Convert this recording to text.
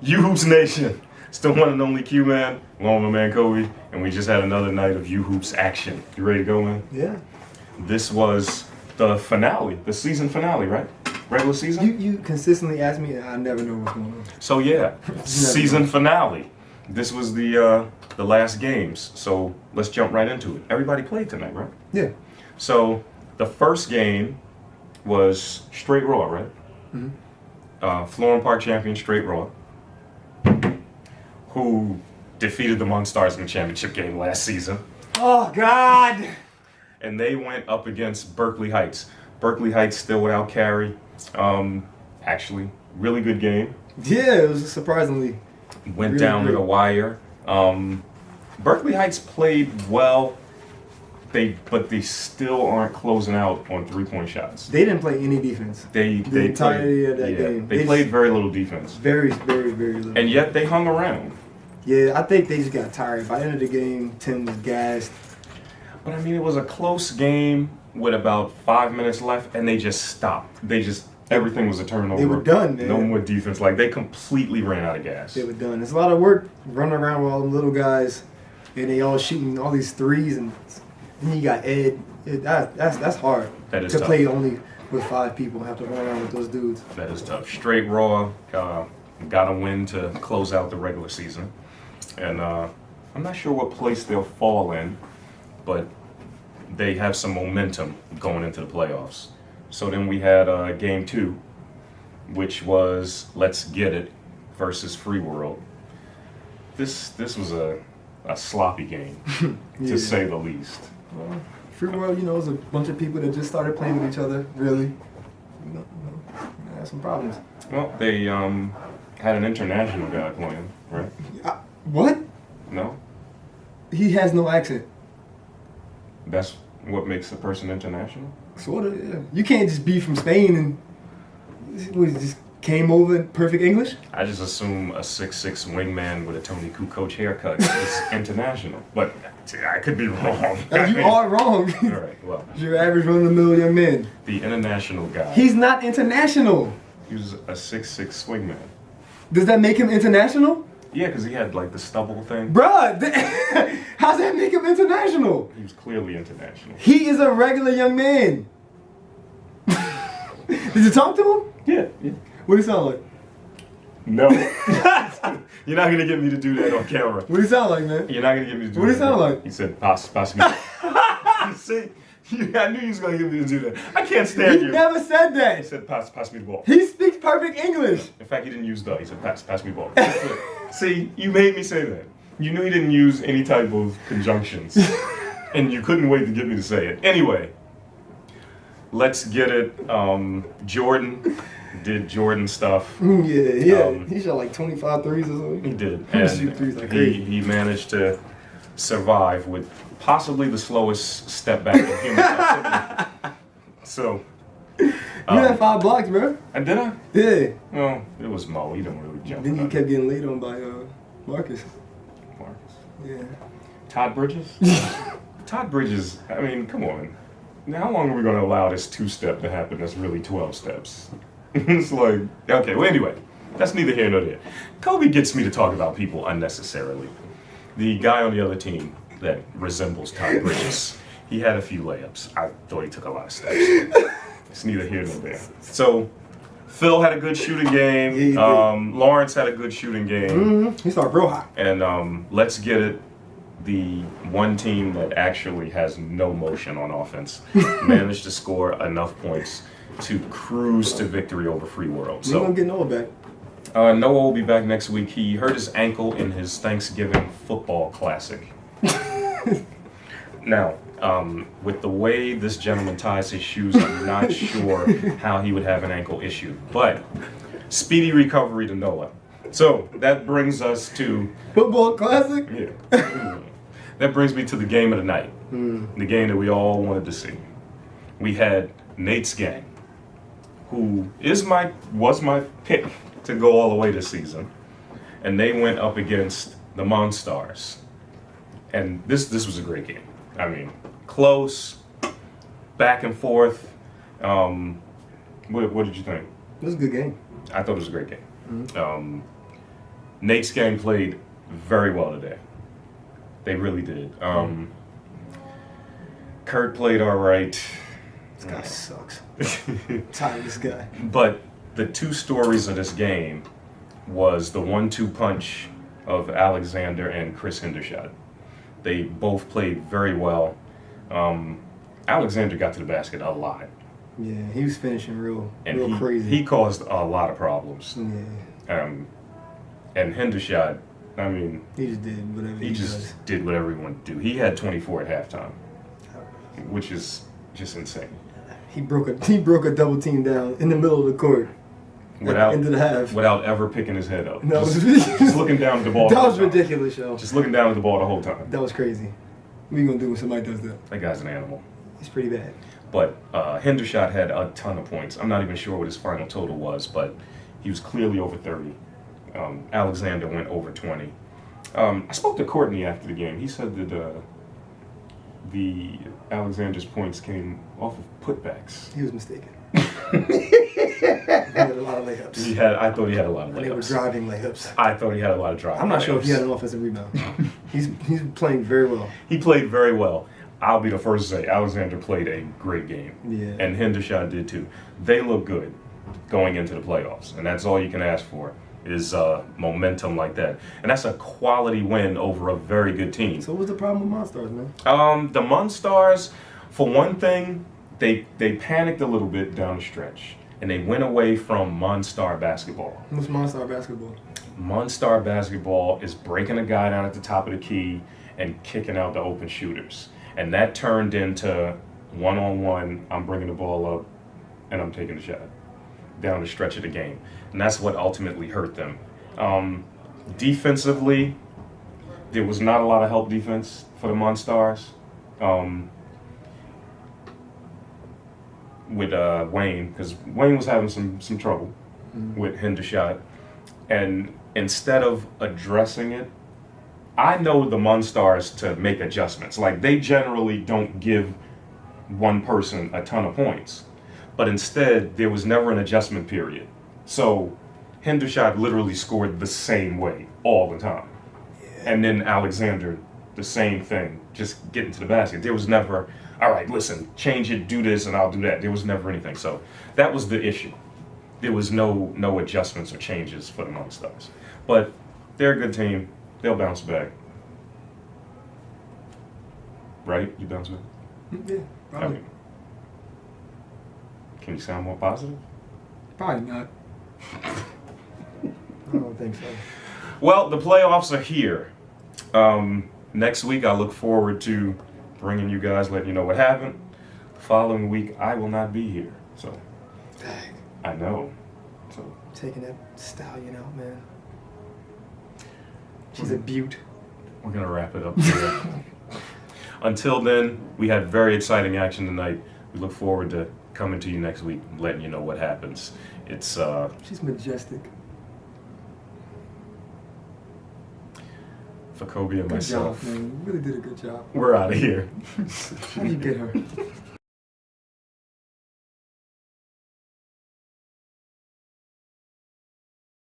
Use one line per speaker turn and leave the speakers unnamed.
U-Hoops Nation. It's the one and only Q-Man, along with my man Kobe, and we just had another night of U-Hoops action. You ready to go, man?
Yeah.
This was the finale, the season finale, right? Regular season?
You consistently ask me, and I never know what's going on.
So yeah, season finale. This was the last games, so let's jump right into it. Everybody played tonight, right?
Yeah.
So the first game was straight raw, right?
Mm-hmm.
Florham Park champion straight raw, who defeated the Monstars in the championship game last season.
Oh, God!
And they went up against Berkeley Heights. Berkeley Heights still without Carey. Actually, really good game.
Yeah, it was surprisingly.
Went
really
down to
great.
the wire. Berkeley Heights played well, but they still aren't closing out on three-point shots.
They didn't play any defense.
The
entirety
played,
of that game.
They played very little defense.
Very, very, very little.
And yet they hung around.
Yeah, I think they just got tired. By the end of the game, Tim was gassed.
But I mean, it was a close game with about 5 minutes left, and they just stopped. Everything was a turnover.
They were done, man.
No more defense. Like, they completely ran out of gas.
They were done. It's a lot of work running around with all them little guys, and they all shooting all these threes, and then you got Ed. That's hard.
That is
to
tough.
play only with 5 people, have to run around with those dudes.
That is tough. Straight raw, got a win to close out the regular season. And I'm not sure what place they'll fall in, but they have some momentum going into the playoffs. So then we had game 2, which was Let's Get It versus Free World. This was a sloppy game,
Yeah.
to say the least.
Well, Free World, is a bunch of people that just started playing with each other, really. Had some problems.
Well, they had an international guy playing, right?
What?
No?
He has no accent.
That's what makes a person international?
Sort of, yeah. You can't just be from Spain and he just came over in perfect English.
I just assume a 6'6" wingman with a Tony Kukoc haircut is international. But I could be wrong.
You are wrong.
All right, well.
You're average run-of-the-mill young man.
The international guy.
He's not international.
He was a 6'6" swingman.
Does that make him international?
Yeah, because he had like the stubble thing.
Bruh, how's that make him international?
He was clearly international.
He is a regular young man. Did you talk to him?
Yeah.
What do he sound like?
No. You're not going to get me to do that on camera.
What do he sound like, man?
You're not going to get me to do that.
What do he sound like?
He said, pass me. See? I knew you was going to get me to do that. I can't stand
He
you.
never said
He
that.
said, pass me the ball.
He speaks perfect English.
In fact, he didn't use the. He said, pass me the ball. See, you made me say that. You knew he didn't use any type of conjunctions. And you couldn't wait to get me to say it. Anyway, Let's Get It. Jordan did Jordan stuff.
Yeah. He shot like 25 threes or something.
He did.
He shoot threes like
And
crazy.
he managed to survive with possibly the slowest step back in human captivity. So.
You had 5 blocks, bro.
And did I?
Yeah.
Well, it was Mo. He don't really jump.
Then you kept getting laid on by Marcus.
Marcus.
Yeah.
Todd Bridges? Todd Bridges, I mean, come on. Now, how long are we going to allow this 2-step to happen that's really 12 steps? It's like, okay, well, anyway, that's neither here nor there. Kobe gets me to talk about people unnecessarily. The guy on the other team that resembles Todd Bridges, he had a few layups. I thought he took a lot of steps. It's neither here nor there. So, Phil had a good shooting game.
Yeah, he did.
Lawrence had a good shooting game.
He started real hot.
And Let's Get It, the one team that actually has no motion on offense, managed to score enough points to cruise to victory over Free World.
We ain't
So
gonna get Noah back.
Noah will be back next week. He hurt his ankle in his Thanksgiving football classic. Now, with the way this gentleman ties his shoes, I'm not sure how he would have an ankle issue. But speedy recovery to Noah. So that brings us to
Football classic?
yeah. That brings me to the game of the night. The game that we all wanted to see. We had Nate's gang, who was my pick to go all the way this season. And they went up against the Monstars. And this was a great game. I mean, close, back and forth. What did you think?
It was a good game.
I thought it was a great game. Nate's gang played very well today. They really did. Kurt played all right.
This guy sucks. I'm tired of this guy.
But the two stories of this game was the 1-2 punch of Alexander and Chris Hendershot. They both played very well. Alexander got to the basket a lot.
Yeah, he was finishing real
And
crazy.
he caused a lot of problems.
Yeah,
And Hendershot, I mean,
he just did whatever he
just
does.
did whatever he wanted to do. He had 24 at halftime, which is just insane.
He broke a double team down in the middle of the court
Without,
at the end of the half.
without ever picking his head up.
That was
just,
ridiculous.
just looking down at the ball.
That
the whole
was
time.
ridiculous, yo.
Just looking down at the ball the whole time.
That was crazy. What are you gonna do when somebody does that?
That guy's an animal.
It's pretty bad.
But Hendershot had a ton of points. I'm not even sure what his final total was, but he was clearly over 30. Alexander went over 20. I spoke to Courtney after the game. He said that the Alexander's points came off of putbacks.
He was mistaken. He had a lot of layups.
I thought he had a lot of
And they were
layups.
driving layups.
I thought he had a lot of driving.
I'm not sure if he had
layups.
an offensive rebound. He's playing very well.
He played very well. I'll be the first to say Alexander played a great game.
Yeah.
And Hendershot did too. They look good going into the playoffs, and that's all you can ask for is momentum like that. And that's a quality win over a very good team.
So what's the problem with Monstars, man?
The Monstars, for one thing, they panicked a little bit down the stretch, and they went away from Monstar basketball.
What's Monstar basketball?
Monstar basketball is breaking a guy down at the top of the key and kicking out the open shooters. And that turned into one-on-one, I'm bringing the ball up, and I'm taking the shot down the stretch of the game. And that's what ultimately hurt them. Defensively, there was not a lot of help defense for the Monstars. With Wayne, because Wayne was having some trouble with Hendershot. And instead of addressing it, I know the Monstars to make adjustments. Like, they generally don't give one person a ton of points. But instead, there was never an adjustment period. So Hendershot literally scored the same way all the time. Yeah. And then Alexander, the same thing, just getting to the basket. There was never, all right, listen, change it, do this, and I'll do that. There was never anything. So that was the issue. There was no adjustments or changes for the Monstars. But they're a good team. They'll bounce back. Right? You bounce back?
Yeah, probably.
I mean, can you sound more positive?
Probably not. I don't think so.
Well, the playoffs are here. Next week, I look forward to bringing you guys, letting you know what happened. The following week, I will not be here. So,
Dang.
I know. So,
Taking that stallion out, man. She's a beaut.
we're going to wrap it up here. Until then, we had very exciting action tonight. We look forward to coming to you next week and letting you know what happens. It's
She's majestic.
for Kobe and
Good
myself.
job, man. You really did a good job.
We're out of here.
How do you get her?